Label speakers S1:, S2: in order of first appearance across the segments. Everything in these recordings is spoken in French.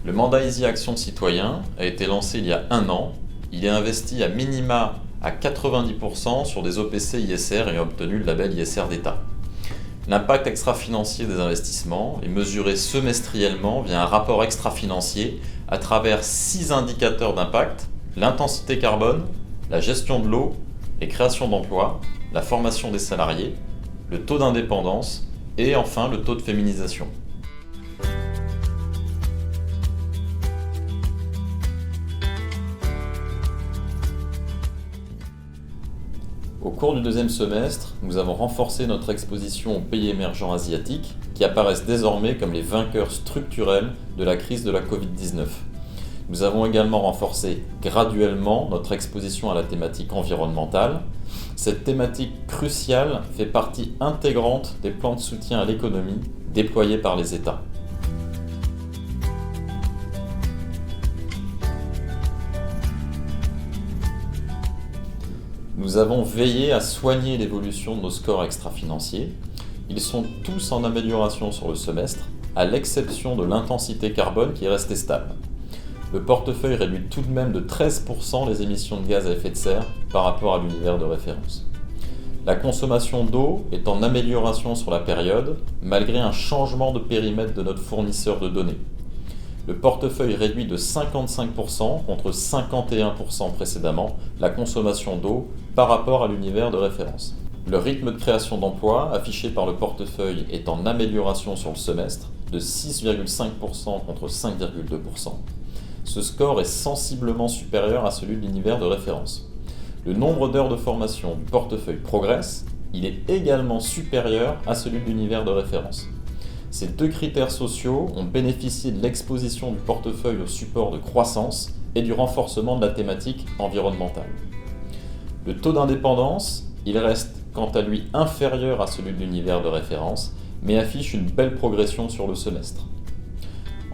S1: Le mandat Easy Action Citoyen a été lancé il y a 1 an. Il est investi à minima à 90% sur des OPC ISR et a obtenu le label ISR d'État. L'impact extra-financier des investissements est mesuré semestriellement via un rapport extra-financier à travers 6 indicateurs d'impact: l'intensité carbone, la gestion de l'eau, les créations d'emplois, la formation des salariés, le taux d'indépendance et enfin le taux de féminisation. Au cours du 2e semestre, nous avons renforcé notre exposition aux pays émergents asiatiques qui apparaissent désormais comme les vainqueurs structurels de la crise de la Covid-19. Nous avons également renforcé graduellement notre exposition à la thématique environnementale. Cette thématique cruciale fait partie intégrante des plans de soutien à l'économie déployés par les États. Nous avons veillé à soigner l'évolution de nos scores extra-financiers. Ils sont tous en amélioration sur le semestre, à l'exception de l'intensité carbone qui est restée stable. Le portefeuille réduit tout de même de 13% les émissions de gaz à effet de serre par rapport à l'univers de référence. La consommation d'eau est en amélioration sur la période, malgré un changement de périmètre de notre fournisseur de données. Le portefeuille réduit de 55% contre 51% précédemment la consommation d'eau par rapport à l'univers de référence. Le rythme de création d'emplois affiché par le portefeuille est en amélioration sur le semestre de 6,5% contre 5,2%. Ce score est sensiblement supérieur à celui de l'univers de référence. Le nombre d'heures de formation du portefeuille progresse, il est également supérieur à celui de l'univers de référence. Ces 2 critères sociaux ont bénéficié de l'exposition du portefeuille au support de croissance et du renforcement de la thématique environnementale. Le taux d'indépendance, il reste quant à lui inférieur à celui de l'univers de référence, mais affiche une belle progression sur le semestre.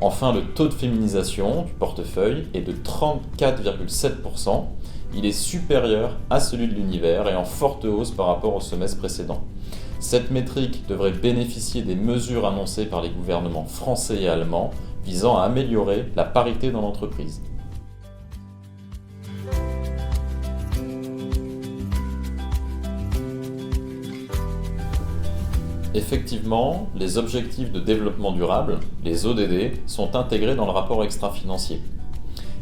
S1: Enfin, le taux de féminisation du portefeuille est de 34,7%. Il est supérieur à celui de l'univers et en forte hausse par rapport au semestre précédent. Cette métrique devrait bénéficier des mesures annoncées par les gouvernements français et allemands visant à améliorer la parité dans l'entreprise. Effectivement, les objectifs de développement durable, les ODD, sont intégrés dans le rapport extra-financier.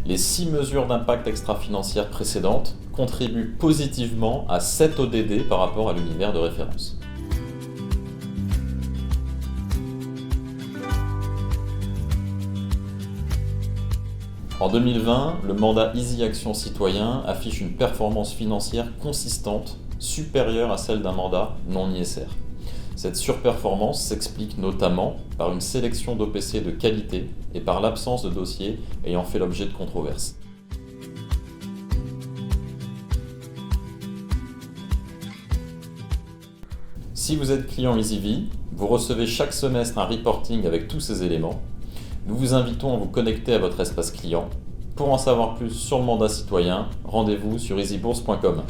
S1: Les 6 mesures d'impact extra-financières précédentes contribuent positivement à 7 ODD par rapport à l'univers de référence. En 2020, le mandat Easy Action Citoyen affiche une performance financière consistante, supérieure à celle d'un mandat non ISR. Cette surperformance s'explique notamment par une sélection d'OPC de qualité et par l'absence de dossiers ayant fait l'objet de controverses. Si vous êtes client EasyV, vous recevez chaque semestre un reporting avec tous ces éléments. Nous vous invitons à vous connecter à votre espace client. Pour en savoir plus sur le mandat citoyen, rendez-vous sur easybourse.com.